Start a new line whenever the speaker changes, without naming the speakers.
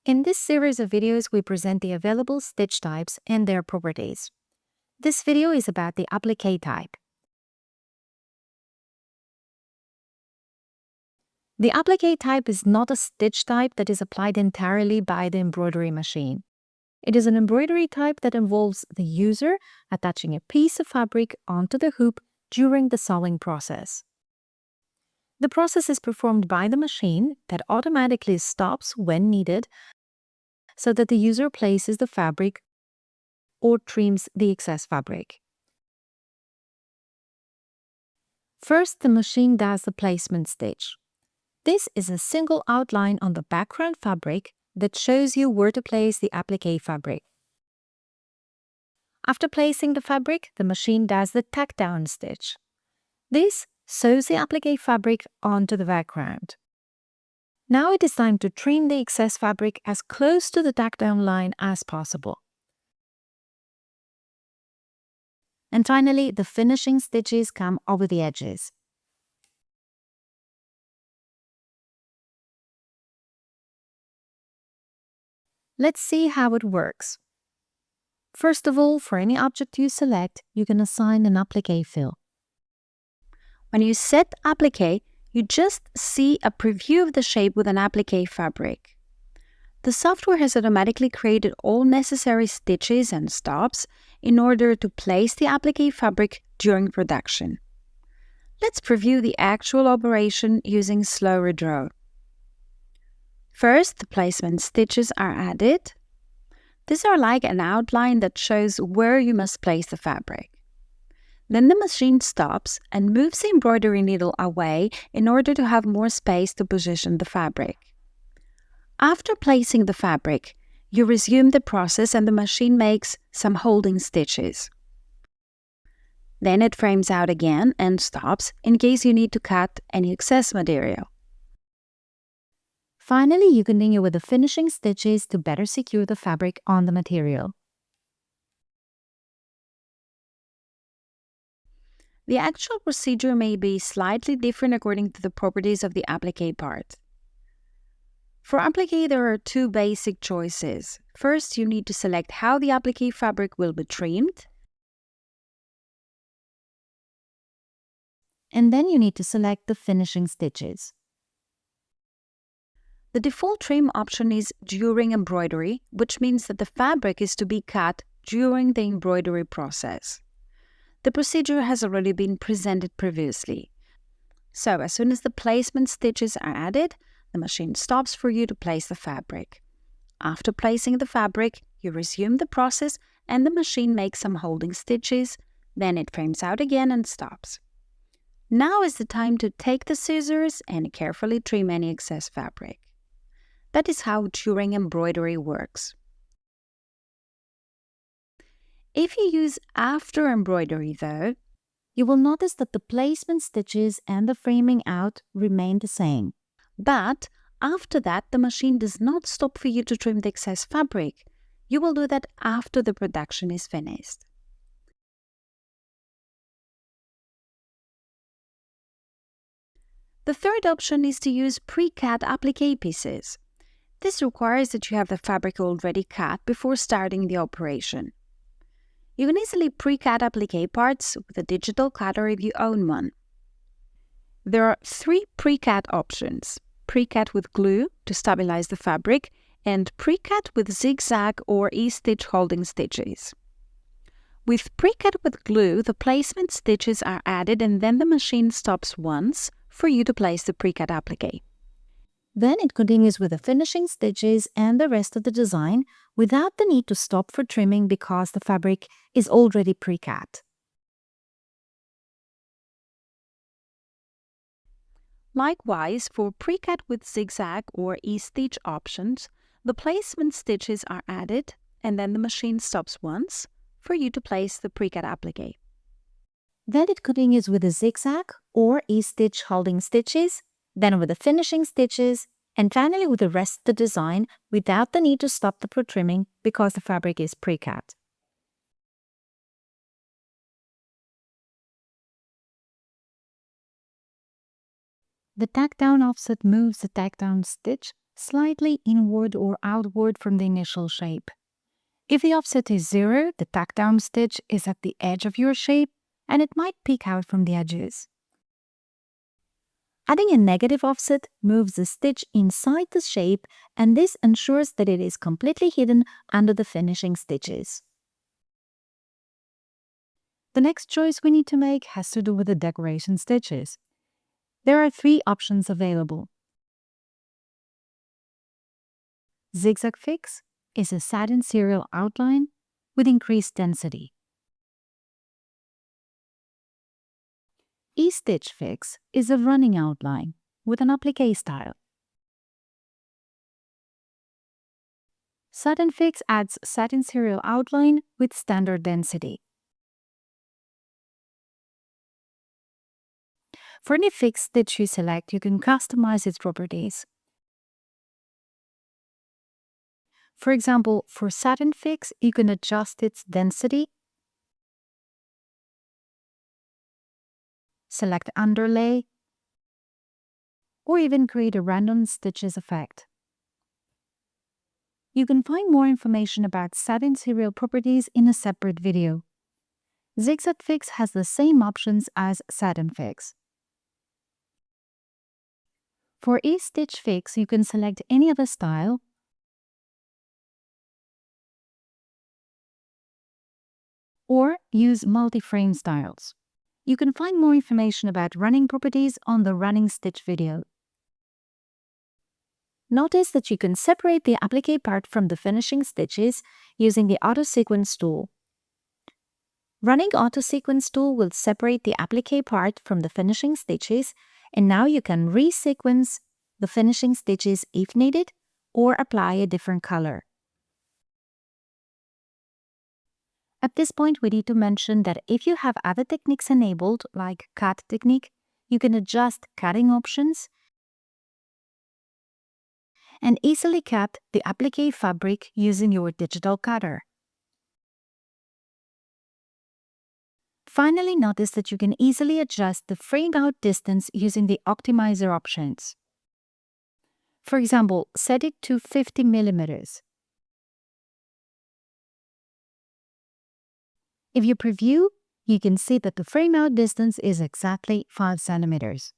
In this series of videos, we present the available stitch types and their properties. This video is about the applique type. The applique type is not a stitch type that is applied entirely by the embroidery machine. It is an embroidery type that involves the user attaching a piece of fabric onto the hoop during the sewing process. The process is performed by the machine that automatically stops when needed so that the user places the fabric or trims the excess fabric. First, the machine does the placement stitch. This is a single outline on the background fabric that shows you where to place the applique fabric. After placing the fabric, the machine does the tack-down stitch. This sews the applique fabric onto the background. Now it is time to trim the excess fabric as close to the tack-down line as possible. And finally, the finishing stitches come over the edges. Let's see how it works. First of all, for any object you select, you can assign an applique fill.
When you set applique, you just see a preview of the shape with an applique fabric. The software has automatically created all necessary stitches and stops in order to place the applique fabric during production. Let's preview the actual operation using slow redraw. First, the placement stitches are added. These are like an outline that shows where you must place the fabric. Then the machine stops and moves the embroidery needle away in order to have more space to position the fabric. After placing the fabric, you resume the process and the machine makes some holding stitches. Then it frames out again and stops in case you need to cut any excess material.
Finally, you continue with the finishing stitches to better secure the fabric on the material.
The actual procedure may be slightly different according to the properties of the applique part. For applique, there are two basic choices. First, you need to select how the applique fabric will be trimmed.
And then you need to select the finishing stitches.
The default trim option is during embroidery, which means that the fabric is to be cut during the embroidery process. The procedure has already been presented previously. So as soon as the placement stitches are added, the machine stops for you to place the fabric. After placing the fabric, you resume the process and the machine makes some holding stitches, then it frames out again and stops. Now is the time to take the scissors and carefully trim any excess fabric. That is how during embroidery works. If you use after embroidery though,
you will notice that the placement stitches and the framing out remain the same.
But after that, the machine does not stop for you to trim the excess fabric. You will do that after the production is finished. The third option is to use pre-cut applique pieces. This requires that you have the fabric already cut before starting the operation. You can easily pre-cut applique parts with a digital cutter if you own one. There are three pre-cut options: pre-cut with glue to stabilize the fabric, and pre-cut with zigzag or E-stitch holding stitches. With pre-cut with glue, the placement stitches are added and then the machine stops once for you to place the pre-cut applique.
Then it continues with the finishing stitches and the rest of the design without the need to stop for trimming because the fabric is already pre-cut.
Likewise, for pre-cut with zigzag or E-stitch options, the placement stitches are added and then the machine stops once for you to place the pre-cut applique.
Then it continues with the zigzag or E-stitch holding stitches, then with the finishing stitches, and finally with the rest of the design without the need to stop the pro-trimming because the fabric is pre-cut. The tack-down offset moves the tack-down stitch slightly inward or outward from the initial shape. If the offset is 0, the tack-down stitch is at the edge of your shape and it might peek out from the edges. Adding a negative offset moves the stitch inside the shape, and this ensures that it is completely hidden under the finishing stitches. The next choice we need to make has to do with the decoration stitches. There are 3 options available. Zigzag Fix is a satin serial outline with increased density. E-Stitch Fix is a running outline with an applique style. Satin Fix adds satin serial outline with standard density. For any fixed stitch you select, you can customize its properties. For example, for Satin Fix, you can adjust its density, select underlay, or even create a random stitches effect. You can find more information about satin serial properties in a separate video. Zigzag Fix has the same options as Satin Fix. For E-Stitch Fix, you can select any other style, or use multi-frame styles. You can find more information about running properties on the running stitch video. Notice that you can separate the applique part from the finishing stitches using the Auto Sequence tool. Running Auto Sequence tool will separate the applique part from the finishing stitches, and now you can resequence the finishing stitches if needed, or apply a different color. At this point, we need to mention that if you have other techniques enabled, like cut technique, you can adjust cutting options and easily cut the applique fabric using your digital cutter. Finally, notice that you can easily adjust the frame out distance using the optimizer options. For example, set it to 50 millimeters. If you preview, you can see that the frame out distance is exactly 5 centimeters.